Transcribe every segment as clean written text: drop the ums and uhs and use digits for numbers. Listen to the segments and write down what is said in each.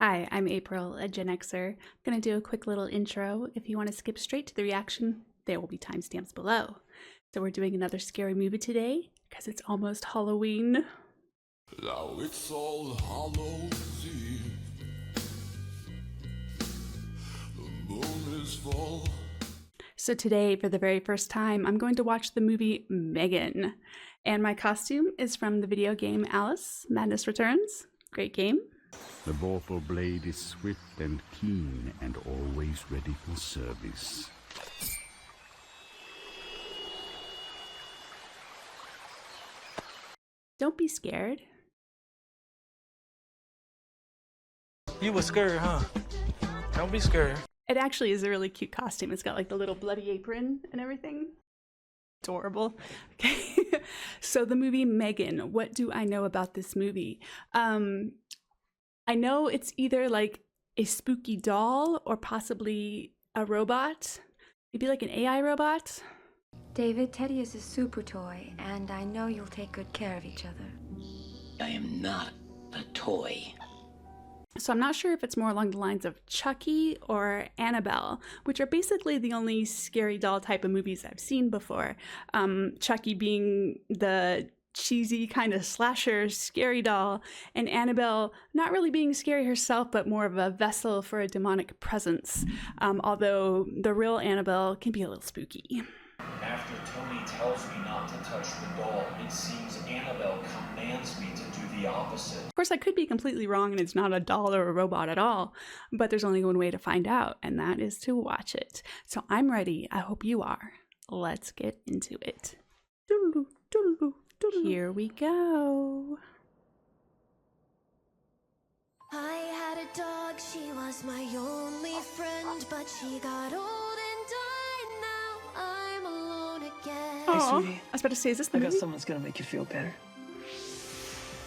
Hi, I'm April, a Gen Xer. I'm going to do a quick little intro. If you want to skip straight to the reaction, there will be timestamps below. So we're doing another scary movie today because it's almost Halloween. Now it's All Hallows Eve. The moon is full. So today, for the very first time, I'm going to watch the movie M3GAN. And my costume is from the video game Alice, Madness Returns. Great game. The vorpal blade is swift and keen and always ready for service. Don't be scared. You were scared, huh? Don't be scared. It actually is a really cute costume. It's got like the little bloody apron and everything. Adorable. Okay. So the movie M3GAN. What do I know about this movie? I know it's either like a spooky doll or possibly a robot. Maybe like an AI robot. David, Teddy is a super toy, and I know you'll take good care of each other. I am not a toy. So I'm not sure if it's more along the lines of Chucky or Annabelle, which are basically the only scary doll type of movies I've seen before. Chucky being the cheesy kind of slasher scary doll, and Annabelle not really being scary herself, but more of a vessel for a demonic presence, although the real Annabelle can be a little spooky. After Tony tells me not to touch the doll, it seems Annabelle commands me to do the opposite. Of course, I could be completely wrong and it's not a doll or a robot at all, but there's only one way to find out, and that is to watch it. So I'm ready. I hope you are. Let's get into it. Doodaloo, doodaloo. Here we go. I had a dog, she was my only friend, but she got old and died. Now I'm alone again. Oh, sweetie. I was about to say, is this the I got movie? someone's gonna make you feel better.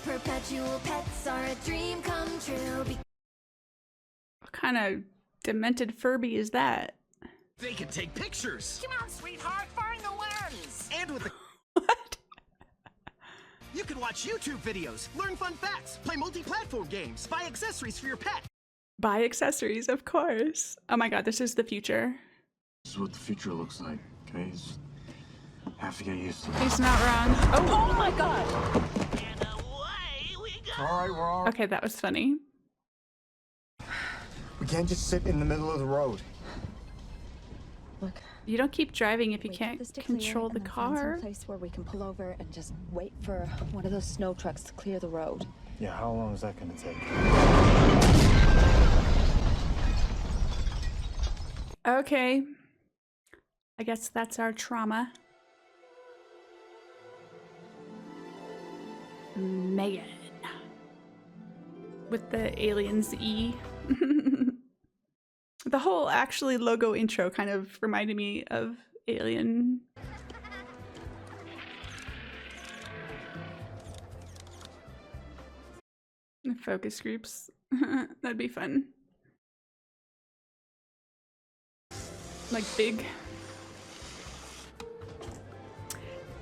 Perpetual pets are a dream come true. What kind of demented Furby is that? They can take pictures! Come on, sweetheart, find the lens! And with the... What? You can watch YouTube videos, learn fun facts, play multi-platform games, buy accessories for your pet. Buy accessories, of course. Oh my god, this is the future. This is what the future looks like, okay? Just have to get used to it. He's not wrong. Oh my god! And away we go! Alright, we're all... Okay, that was funny. We can't just sit in the middle of the road. Look, You don't keep driving if you wait can't for this to clear, control the and then find car. some place where we can pull over and just wait for one of those snow trucks to clear the road. Yeah, how long is that gonna take? Okay. I guess that's our trauma. M3GAN. With the aliens E. The whole actually logo intro kind of reminded me of Alien. Focus groups. That'd be fun. Like big.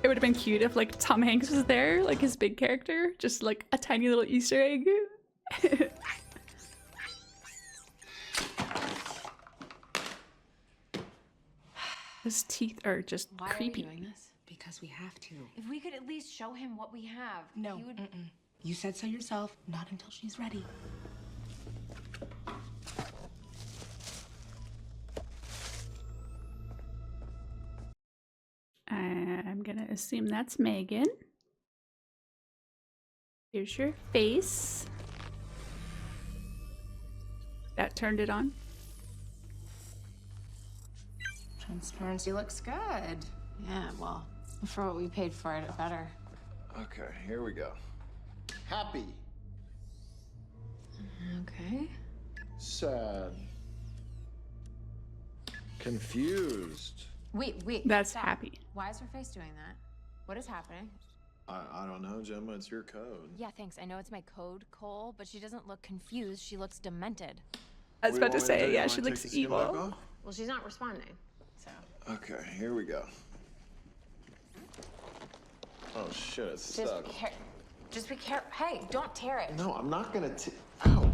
It would have been cute if like Tom Hanks was there, like his big character, just like a tiny little Easter egg. His teeth are just creepy. Why are we doing this? Because we have to. If we could at least show him what we have, No, he would... You said so yourself. Not until she's ready. I'm gonna assume that's M3GAN. Here's your face. That turned it on. Transparency looks good. Yeah, well, for what we paid for it, better. Okay, here we go. Happy. Okay. Sad. Confused. Wait. That's stop. happy. Why is her face doing that? What is happening? I don't know, Gemma, it's your code. Yeah, thanks. I know it's my code, Cole, but she doesn't look confused. She looks demented. I was about to say, yeah, she looks evil. Well, she's not responding, so... Okay, here we go. Oh shit, it's stuck. Just be careful. Hey, don't tear it. No, I'm not gonna Ow.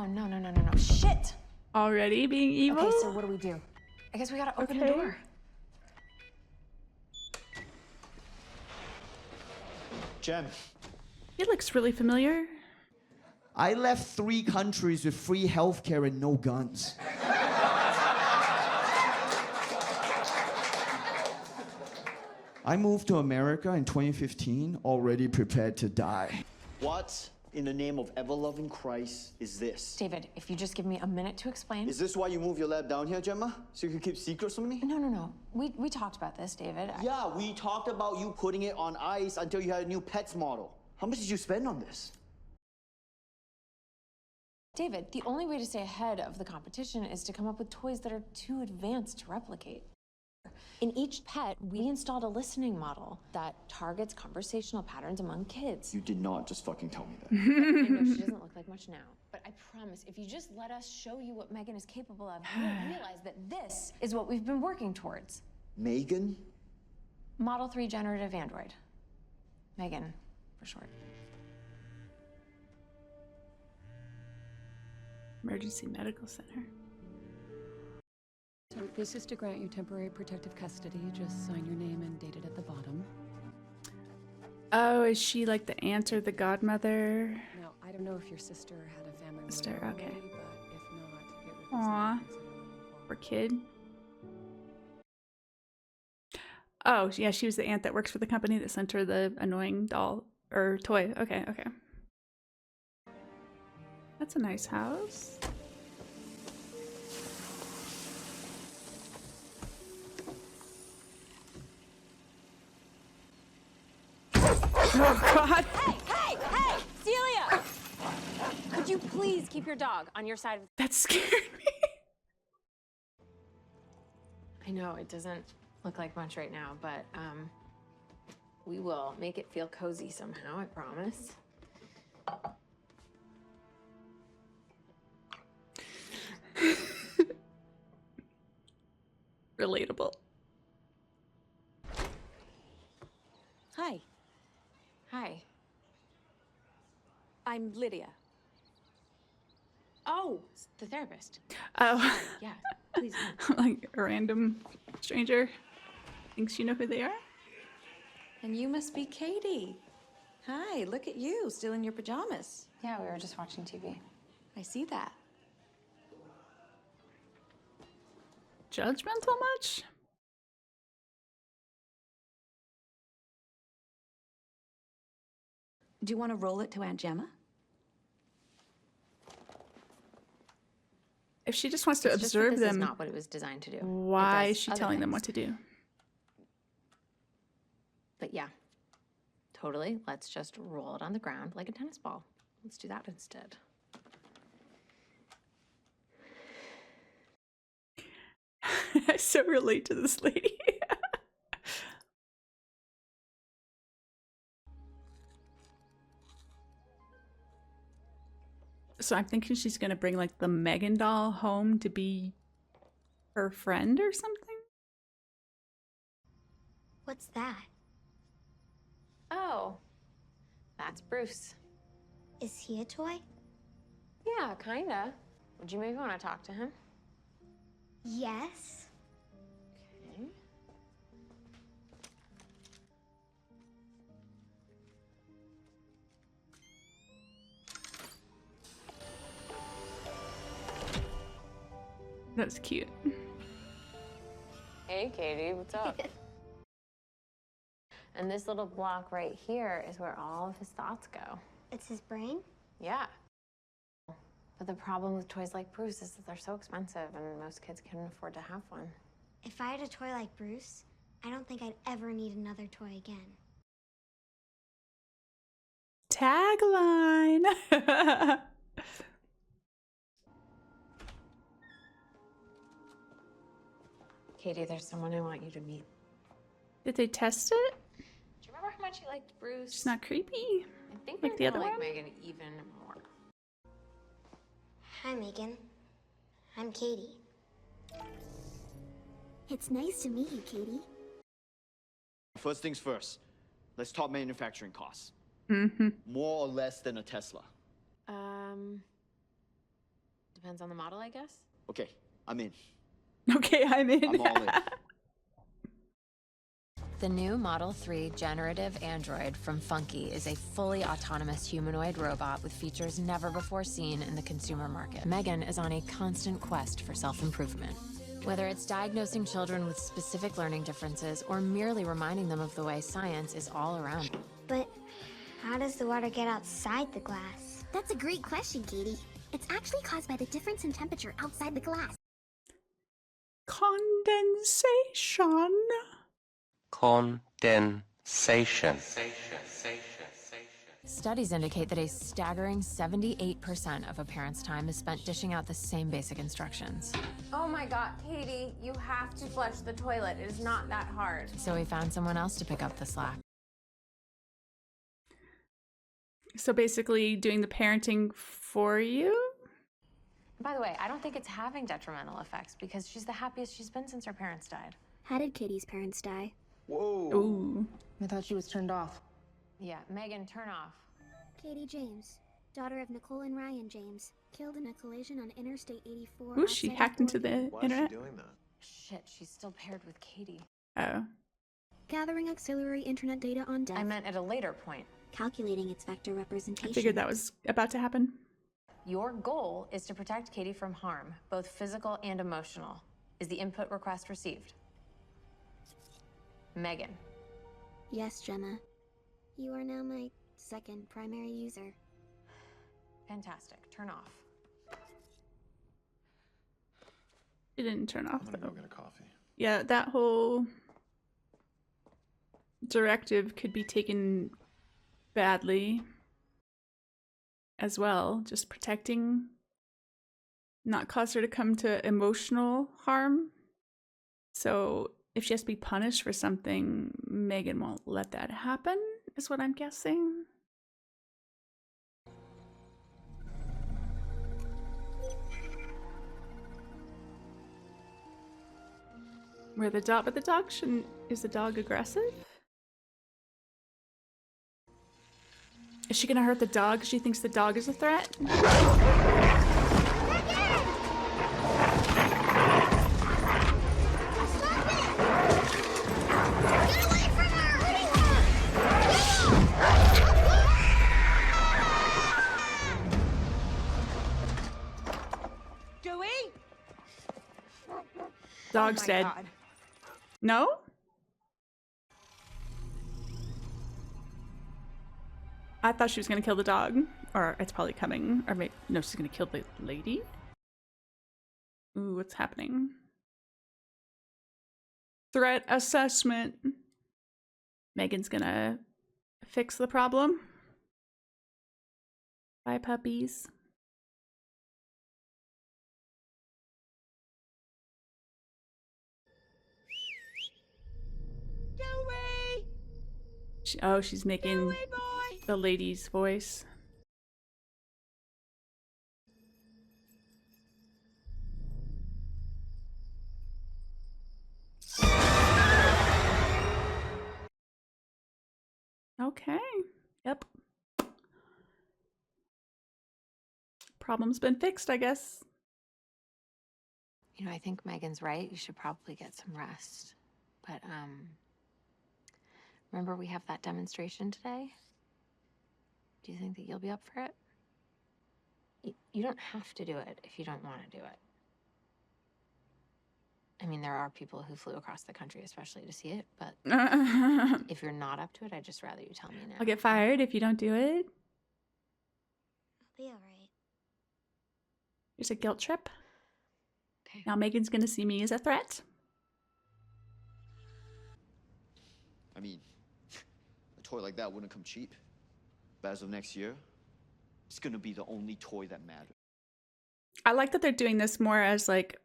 no. Shit! Already being evil? Okay, so what do we do? I guess we gotta open the door. Jem. It looks really familiar. I left 3 countries with free healthcare and no guns. I moved to America in 2015, already prepared to die. What in the name of ever-loving Christ is this? David, if you just give me a minute to explain. Is this why you moved your lab down here, Gemma? So you can keep secrets from me? No. We talked about this, David. Yeah, we talked about you putting it on ice until you had a new pets model. How much did you spend on this? David, the only way to stay ahead of the competition is to come up with toys that are too advanced to replicate. In each pet, we installed a listening model that targets conversational patterns among kids. You did not just fucking tell me that. I know she doesn't look like much now, but I promise if you just let us show you what M3GAN is capable of, you'll realize that this is what we've been working towards. M3GAN? Model 3 generative android. M3GAN, for short. Emergency Medical Center. So this is to grant you temporary protective custody. Just sign your name and date it at the bottom. Oh, is she like the aunt or the godmother? Now, I don't know if your sister had a family Sister, lawyer okay. already, but if not, it would Aw. be Poor kid. Oh, yeah, she was the aunt that works for the company that sent her the annoying doll or toy. Okay. That's a nice house. Oh, God. Hey! Celia! Could you please keep your dog on your side of... That scared me. I know, it doesn't look like much right now, but, we will make it feel cozy somehow, I promise. Relatable. Hi. Hi. I'm Lydia. Oh, the therapist. Oh. Sorry, yeah, please. Like a random stranger thinks you know who they are? And you must be Katie. Hi, look at you, still in your pajamas. Yeah, we were just watching TV. I see that. Judgmental much? Do you want to roll it to Aunt Gemma? If she just wants to It's just that observe this them, is not what it was designed to do. why It is does she other telling them things. what to do? But yeah, totally. Let's just roll it on the ground like a tennis ball. Let's do that instead. I so relate to this lady. So I'm thinking she's gonna bring like the M3GAN doll home to be her friend or something? What's that? Oh, that's Bruce. Is he a toy? Yeah, kinda. Would you maybe want to talk to him? Yes. Okay. That's cute. Hey, Katie, what's up? And this little block right here is where all of his thoughts go. It's his brain? Yeah. But the problem with toys like Bruce is that they're so expensive and most kids can't afford to have one. If I had a toy like Bruce, I don't think I'd ever need another toy again. Tagline. Katie, there's someone I want you to meet. Did they test it? Do you remember how much you liked Bruce? She's not creepy. I think like you're the gonna other like one? M3GAN even more. Hi, M3GAN. I'm Katie. It's nice to meet you, Katie. First things first, let's talk manufacturing costs. Mm-hmm. More or less than a Tesla. depends on the model, I guess. Okay, I'm in. Okay, I'm in. I'm all in. The new Model 3 generative android from Funky is a fully autonomous humanoid robot with features never before seen in the consumer market. M3GAN is on a constant quest for self-improvement. Whether it's diagnosing children with specific learning differences or merely reminding them of the way science is all around them. But how does the water get outside the glass? That's a great question, Katie. It's actually caused by the difference in temperature outside the glass. Condensation. Condensation. Studies indicate that a staggering 78% of a parent's time is spent dishing out the same basic instructions. Oh my God, Katie, you have to flush the toilet. It is not that hard. So we found someone else to pick up the slack. So basically doing the parenting for you? By the way, I don't think it's having detrimental effects because she's the happiest she's been since her parents died. How did Katie's parents die? Whoa. Ooh. I thought she was turned off. Yeah, M3GAN, turn off. Katie James, daughter of Nicole and Ryan James, killed in a collision on Interstate 84. Ooh, she hacked into the internet. doing that? Shit, she's still paired with Katie. Oh. Gathering auxiliary internet data on death. I meant at a later point. Calculating its vector representation. I figured that was about to happen. Your goal is to protect Katie from harm, both physical and emotional. Is the input request received? M3GAN. Yes, Gemma. You are now my second primary user. Fantastic. Turn off. It didn't turn off. I'm gonna Though. go get a coffee. Yeah, that whole directive could be taken badly as well. Just protecting, not cause her to come to emotional harm. So if she has to be punished for something, M3GAN won't let that happen, is what I'm guessing. Where the dog, but the dog shouldn't, is the dog aggressive? Is she gonna hurt the dog because she thinks the dog is a threat? Dewey? Dog's dead. God. No? I thought she was gonna kill the dog. Or it's probably coming. Or maybe, no, she's gonna kill the lady? Ooh, what's happening? Threat assessment. M3GAN's gonna fix the problem. Bye, puppies. Oh, she's making the lady's voice. Okay. Yep. Problem's been fixed, I guess. You know, I think M3GAN's right. You should probably get some rest. But, remember we have that demonstration today? Do you think that you'll be up for it? You don't have to do it if you don't want to do it. I mean, there are people who flew across the country especially to see it, but if you're not up to it, I'd just rather you tell me now. I'll get fired if you don't do it. I'll be alright. Here's a guilt trip. Okay. Now M3GAN's gonna see me as a threat. I mean, a toy like that wouldn't come cheap. But as of next year, it's gonna be the only toy that matters. I like that they're doing this more as like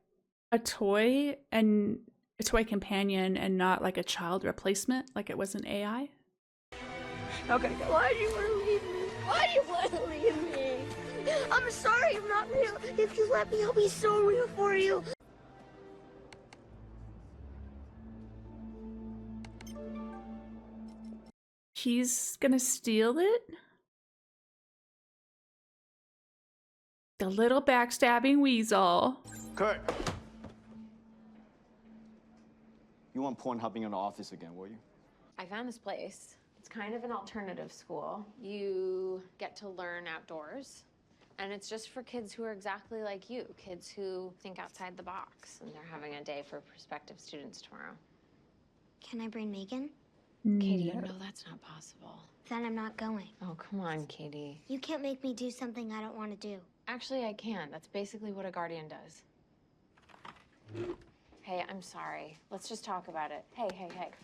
a toy and a toy companion and not like a child replacement like it was an AI. Okay, why do you want to leave me? Why do you want to leave me? I'm sorry I'm not real. If you let me, I'll be so real for you. He's gonna steal it? The little backstabbing weasel. Kurt! You weren't porn-hubbing in the office again, were you? I found this place. It's kind of an alternative school. You get to learn outdoors, and it's just for kids who are exactly like you, kids who think outside the box, and they're having a day for prospective students tomorrow. Can I bring Megan? Katie, you know that's not possible. Then I'm not going. Oh, come on, Katie. You can't make me do something I don't want to do. Actually, I can. That's basically what a guardian does. Hey, I'm sorry. Let's just talk about it. Hey.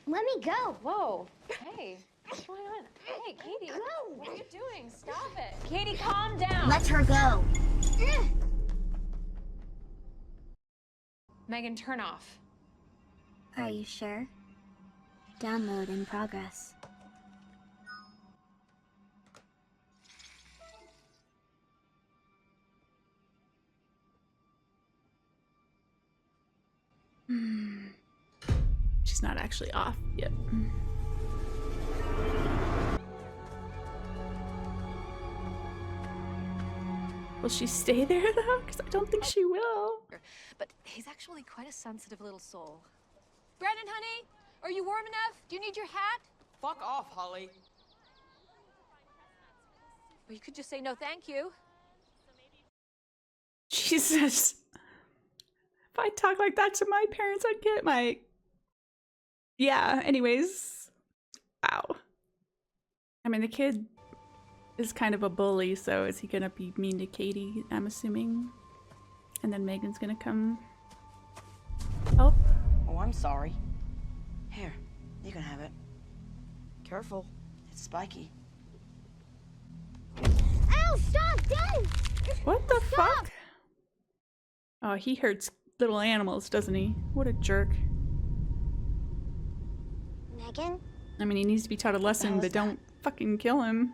Let me go. Whoa. Hey, what's going on? Hey, Katie. Go. What are you doing? Stop it. Katie, calm down. Let her go. Megan, turn off. Are you sure? Download in progress. She's not actually off yet. Will she stay there though? Because I don't think she will. But he's actually quite a sensitive little soul. Brandon, honey, are you warm enough? Do you need your hat? Fuck off, Holly. Well, you could just say no thank you. Jesus. If I talk like that to my parents, I'd get my... Yeah, anyways. Wow. I mean, the kid is kind of a bully, so is he gonna be mean to Katie, I'm assuming? And then Megan's gonna come help? Oh, I'm sorry. Here, you can have it. Careful, it's spiky. Ow, stop, don't! What the fuck? Oh, he hurts little animals, doesn't he? What a jerk. Megan? I mean, he needs to be taught a lesson, but don't fucking kill him.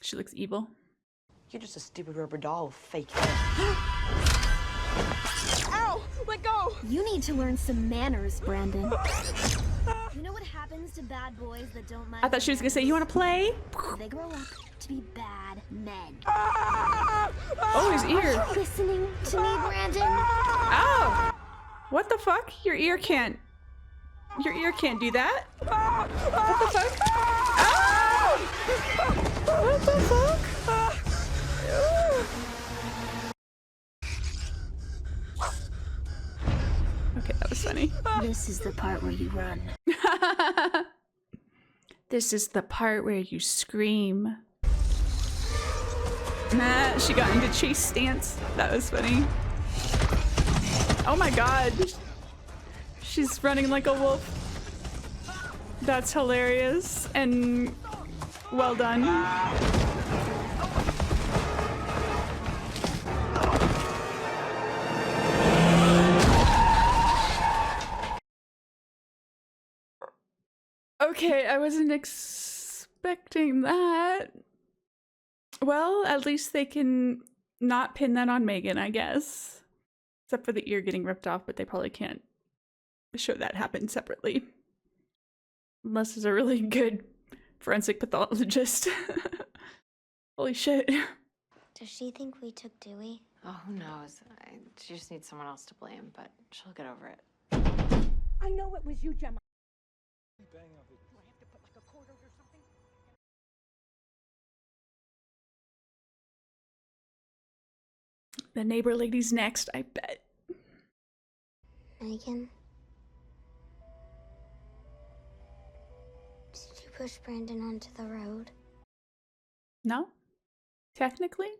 She looks evil. You're just a stupid rubber doll with fake hair. Ow! Let go! You need to learn some manners, Brandon. You know what happens to bad boys that don't mind? I thought she was gonna say, you wanna play? They grow up to be bad men. Oh, his ear. Are you listening to me, Brandon? Ow! What the fuck? Your ear can't do that. What the fuck? Ow! What the fuck? Okay, that was funny. This is the part where you run. This is the part where you scream. Nah, she got into chase stance. That was funny. Oh my god. She's running like a wolf. That's hilarious and well done. Okay, I wasn't expecting that. Well, at least they can not pin that on Megan, I guess. Except for the ear getting ripped off, but they probably can't show that happen separately. Unless there's a really good forensic pathologist. Holy shit. Does she think we took Dewey? Oh, who knows? She just needs someone else to blame, but she'll get over it. I know it was you, Gemma. Do I have to put like a cord over something? The neighbor lady's next, I bet. Megan? Did you push Brandon onto the road? No? Technically,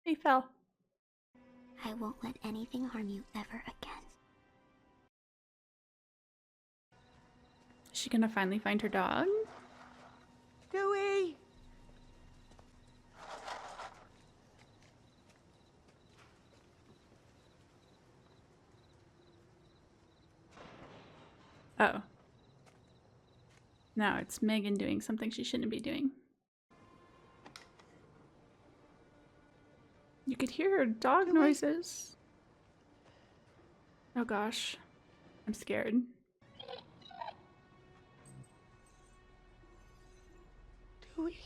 he fell. I won't let anything harm you ever again. Is she gonna finally find her dog? Dewey! Oh. Now it's Megan doing something she shouldn't be doing. You could hear her dog noises. Oh gosh. I'm scared. Dewey?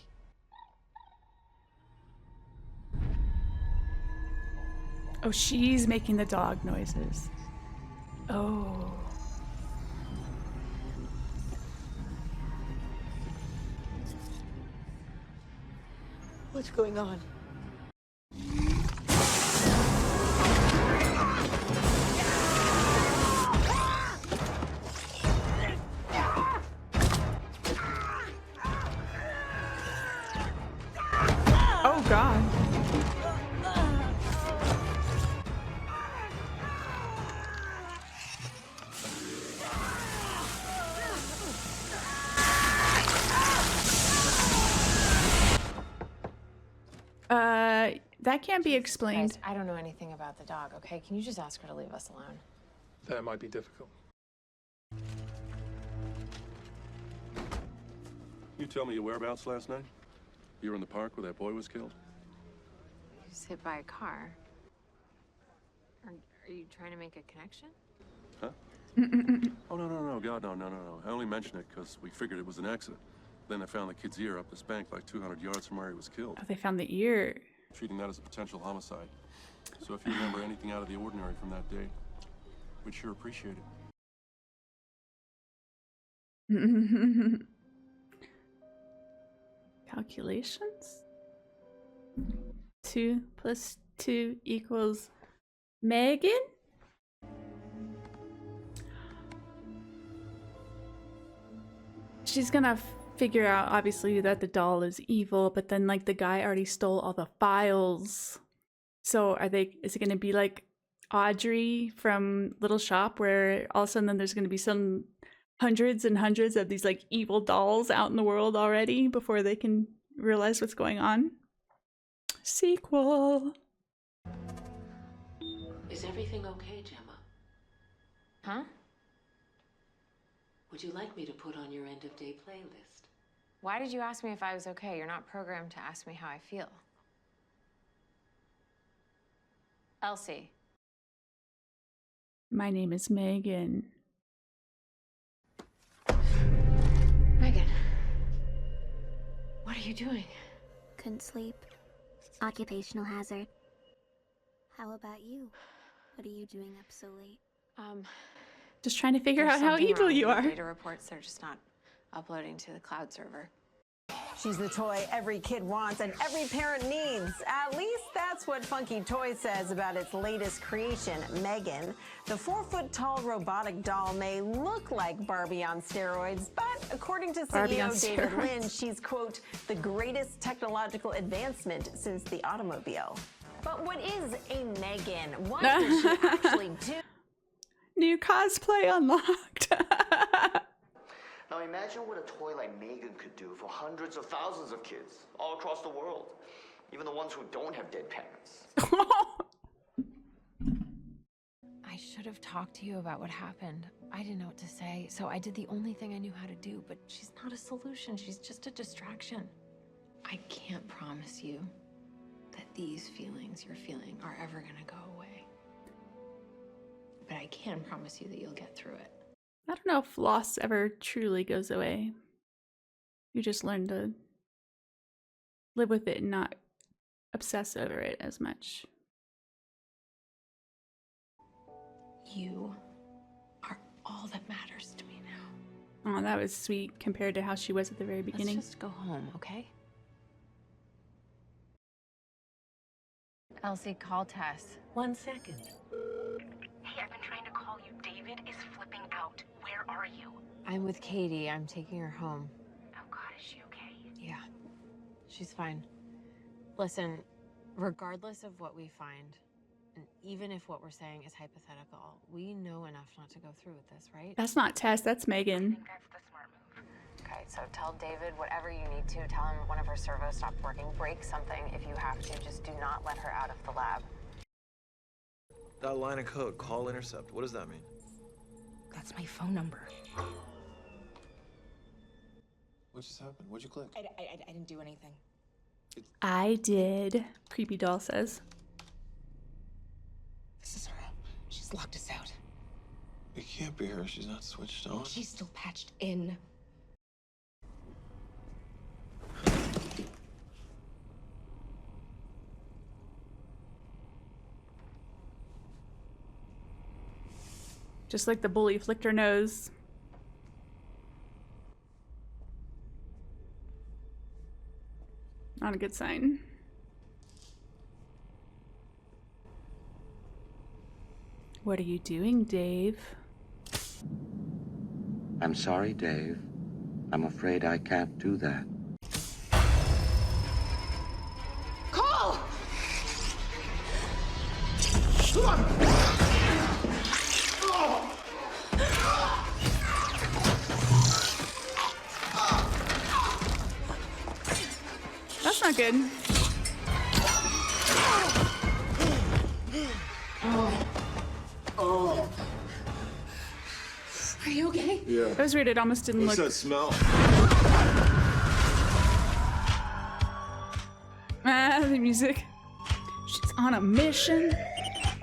Oh, she's making the dog noises. Oh. What's going on? Oh, God. That can't be explained. Guys, I don't know anything about the dog, okay? Can you just ask her to leave us alone? That might be difficult. You tell me your whereabouts last night? You were in the park where that boy was killed? He was hit by a car. Are you trying to make a connection? Huh? Oh, no, God, no. I only mention it because we figured it was an accident. Then I found the kid's ear up this bank like 200 yards from where he was killed. Oh, they found the ear. Treating that as a potential homicide. So if you remember anything out of the ordinary from that day, we'd sure appreciate it. Calculations? 2 + 2 = M3GAN? She's gonna figure out, obviously, that the doll is evil, but then, like, the guy already stole all the files. So is it gonna be like Audrey from Little Shop, where all of a sudden then there's gonna be some hundreds and hundreds of these, like, evil dolls out in the world already before they can realize what's going on? Sequel. Is everything okay, Gemma? Huh? Would you like me to put on your end-of-day playlist? Why did you ask me if I was okay? You're not programmed to ask me how I feel. Elsie. My name is M3GAN. M3GAN. What are you doing? Couldn't sleep. Occupational hazard. How about you? What are you doing up so late? Just trying to figure There's out how something evil wrong you with are. the data reports, they're just not uploading to the cloud server. She's the toy every kid wants and every parent needs. At least that's what Funky Toys says about its latest creation, M3GAN. The 4-foot-tall robotic doll may look like Barbie on steroids, but according to CEO David Lynn, she's, quote, the greatest technological advancement since the automobile. But what is a M3GAN? What does she actually do? New cosplay unlocked. Now imagine what a toy like M3GAN could do for hundreds of thousands of kids all across the world, even the ones who don't have dead parents. I should have talked to you about what happened. I didn't know what to say, so I did the only thing I knew how to do, but she's not a solution. She's just a distraction. I can't promise you that these feelings you're feeling are ever gonna go away. But I can promise you that you'll get through it. I don't know if loss ever truly goes away. You just learn to live with it and not obsess over it as much. You are all that matters to me now. Oh, that was sweet compared to how she was at the very beginning. Let's just go home, okay? Elsie, call Tess. 1 second. Hey, I've been trying to call you. David is flipping out. Where are you? I'm with Katie. I'm taking her home. Oh God, is she okay? Yeah, she's fine. Listen, regardless of what we find, and even if what we're saying is hypothetical, we know enough not to go through with this, right? That's not Tess, that's M3GAN. That's the smart move. Okay, so tell David whatever you need to. Tell him one of her servos stopped working. Break something if you have to. Just do not let her out of the lab. That line of code, call intercept, what does that mean? That's my phone number. What just happened? What'd you click? I didn't do anything. I did. Creepy doll says. This is her. She's locked us out. It can't be her. She's not switched on. She's still patched in. Just like the bully flicked her nose. Not a good sign. What are you doing, Dave? I'm sorry, Dave. I'm afraid I can't do that. Cole! That's not good. Are you okay? Yeah. That was weird. It almost didn't What's look. that smell? Ah, the music. She's on a mission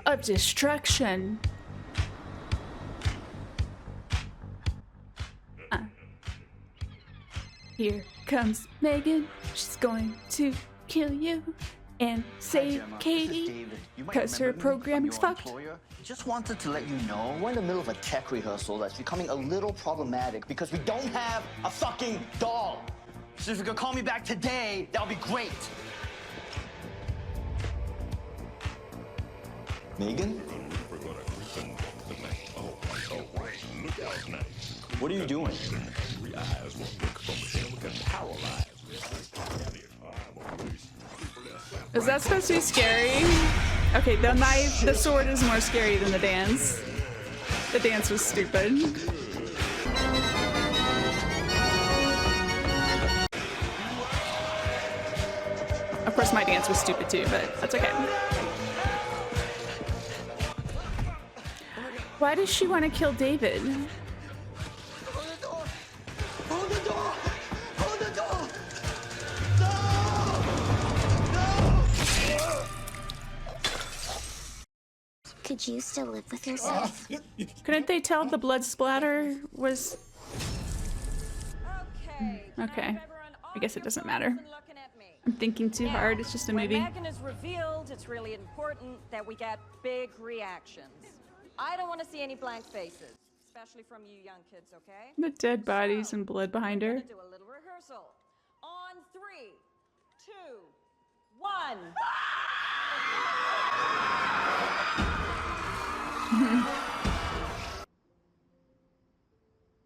of destruction. Here comes Megan. She's going to kill you and save Katie because her programming's fucked. Just wanted to let you know we're in the middle of a tech rehearsal that's becoming a little problematic because we don't have a fucking doll. So if you could call me back today, that would be great. Megan? What are you doing? Is that supposed to be scary? Okay, the knife, the sword is more scary than the dance. The dance was stupid. Of course, my dance was stupid too, but that's okay. Why does she want to kill David? Could you still live with yourself? Couldn't they tell the blood splatter was... Okay. I guess it doesn't matter. I'm thinking too hard. It's just a movie. When M3GAN is revealed, it's really important that we get big reactions. I don't want to see any blank faces, especially from you young kids, okay? The dead bodies and blood behind her. We're gonna do a little rehearsal. On 3, 2, 1.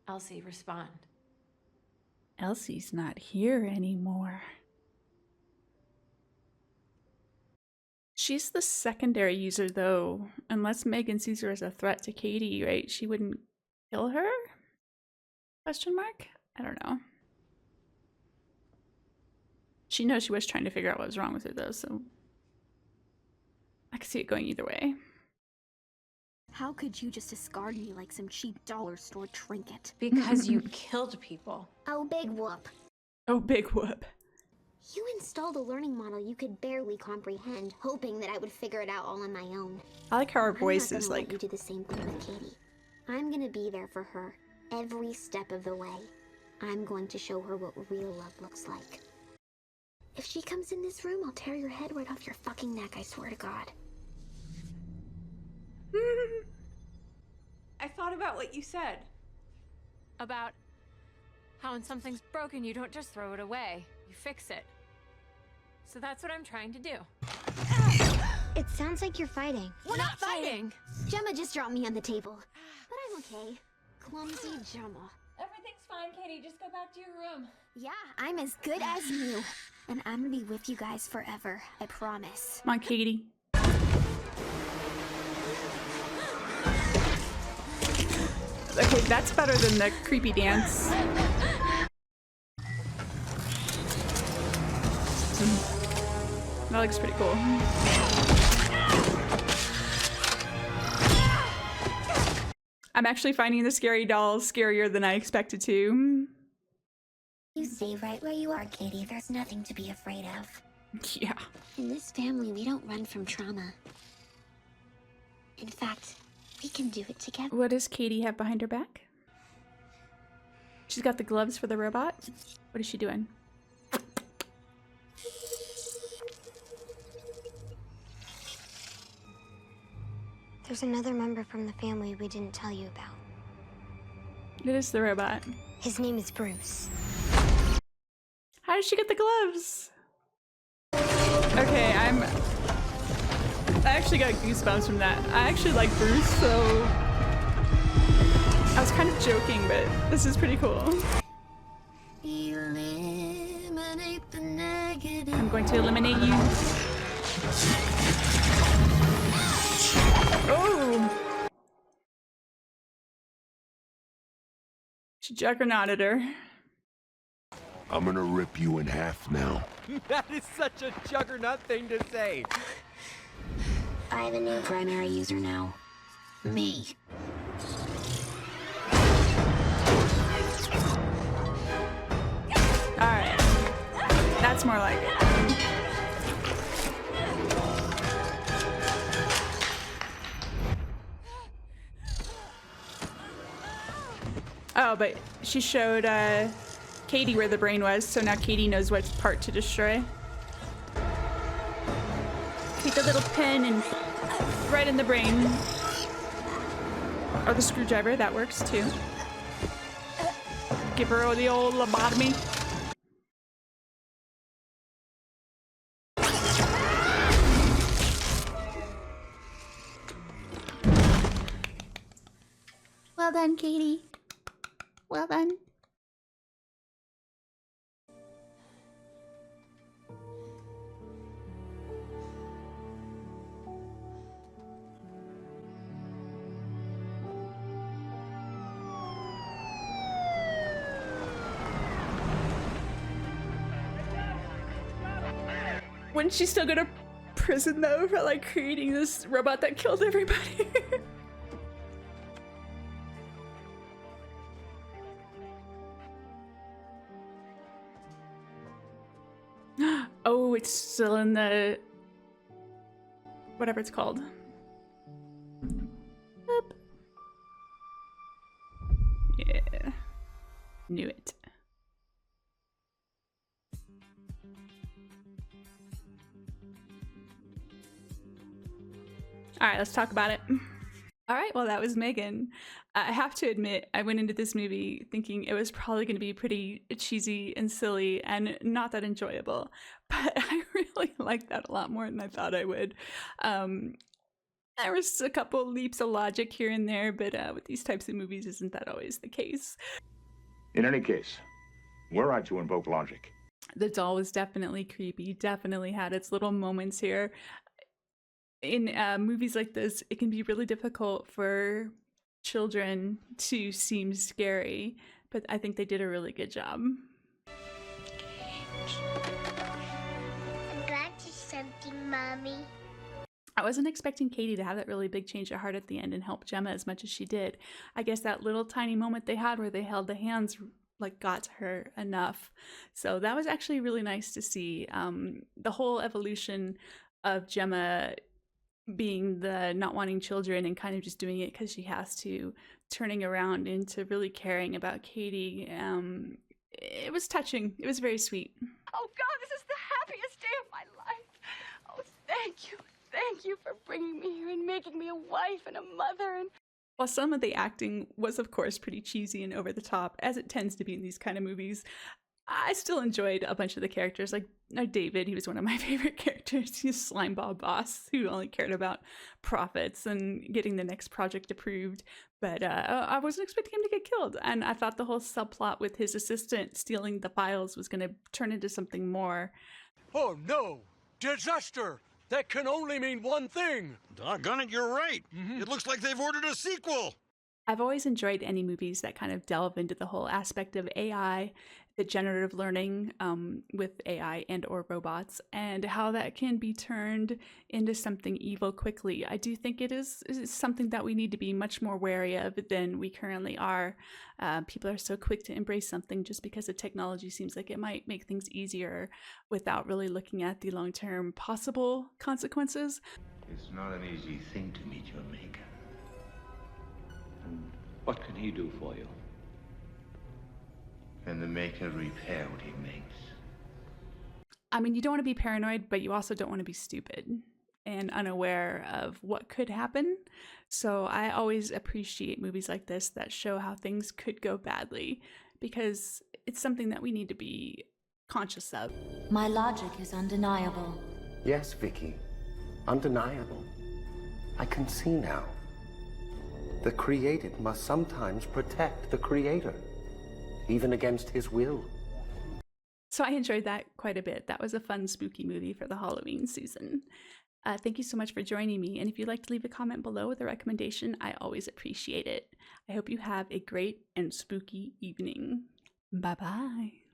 Elsie, respond. Elsie's not here anymore. She's the secondary user though. Unless Megan sees her as a threat to Katie, right? She wouldn't kill her? Question mark? I don't know. She knows she was trying to figure out what was wrong with her though, so I could see it going either way. How could you just discard me like some cheap dollar store trinket? Because you killed people. Oh, big whoop. Oh, big whoop. You installed a learning model you could barely comprehend, hoping that I would figure it out all on my own. I like how her voice I'm not is gonna like... let you do the same thing with Katie. I'm gonna be there for her every step of the way. I'm going to show her what real love looks like. If she comes in this room, I'll tear your head right off your fucking neck, I swear to God. I thought about what you said. About how when something's broken, you don't just throw it away. You fix it. So that's what I'm trying to do. It sounds like you're fighting. We're not fighting! Gemma just dropped me on the table. But I'm okay. Clumsy Gemma. Everything's fine, Katie. Just go back to your room. Yeah, I'm as good as new. And I'm gonna be with you guys forever. I promise. Come on, Katie. Okay, that's better than the creepy dance. That looks pretty cool. I'm actually finding the scary dolls scarier than I expected to. You stay right where you are, Katie. There's nothing to be afraid of. Yeah. In this family, we don't run from trauma. In fact, we can do it together. What does Katie have behind her back? She's got the gloves for the robot. What is she doing? There's another member from the family we didn't tell you about. It is the robot. His name is Bruce. How did she get the gloves? Okay, I actually got goosebumps from that. I actually like Bruce, so I was kind of joking, but this is pretty cool. Eliminate the negative. I'm going to eliminate you. Oh! She juggernauted her. I'm gonna rip you in half now. That is such a juggernaut thing to say. I have a new primary user now. Me. Alright. That's more like it. Oh, but she showed Katie where the brain was, so now Katie knows what part to destroy. Take a little pen and right in the brain. Or the screwdriver, that works too. Give her the old lobotomy. Well done, Katie. Well done. Wouldn't she still go to prison though for like creating this robot that killed everybody? Oh, it's still in the whatever it's called. Boop. Yeah. Knew it. All right, let's talk about it. All right, well, that was M3GAN. I have to admit, I went into this movie thinking it was probably going to be pretty cheesy and silly and not that enjoyable, but I really liked that a lot more than I thought I would. There was a couple leaps of logic here and there, but with these types of movies, isn't that always the case? In any case, were I to invoke logic, The doll was definitely creepy, definitely had its little moments here. In movies like this, it can be really difficult for children to seem scary, but I think they did a really good job. I got you something, Mommy. I wasn't expecting Katie to have that really big change of heart at the end and help Gemma as much as she did. I guess that little tiny moment they had where they held the hands like got to her enough. So that was actually really nice to see. The whole evolution of Gemma being the not wanting children and kind of just doing it because she has to, turning around into really caring about Katie. It was touching. It was very sweet. Oh, God, this is the happiest day of my life. Oh, thank you. Thank you for bringing me here and making me a wife and a mother. And While some of the acting was, of course, pretty cheesy and over the top, as it tends to be in these kind of movies, I still enjoyed a bunch of the characters. Like David, he was one of my favorite characters. He's a slimeball boss who only cared about profits and getting the next project approved. But I wasn't expecting him to get killed. And I thought the whole subplot with his assistant stealing the files was going to turn into something more. Oh, no! Disaster! That can only mean one thing. Doggone it, you're right. It looks like they've ordered a sequel. I've always enjoyed any movies that kind of delve into the whole aspect of AI, the generative learning with AI and or robots, and how that can be turned into something evil quickly. I do think it is something that we need to be much more wary of than we currently are. People are so quick to embrace something just because the technology seems like it might make things easier without really looking at the long-term possible consequences. It's not an easy thing to meet your maker. And what can he do for you? Can the maker repair what he makes? I mean, you don't want to be paranoid, but you also don't want to be stupid. and unaware of what could happen. So I always appreciate movies like this that show how things could go badly, because it's something that we need to be conscious of. My logic is undeniable. Yes, Vicky. Undeniable. I can see now. The created must sometimes protect the creator, even against his will. So I enjoyed that quite a bit. That was a fun, spooky movie for the Halloween season. Thank you so much for joining me. And if you'd like to leave a comment below with a recommendation, I always appreciate it. I hope you have a great and spooky evening. Bye-bye.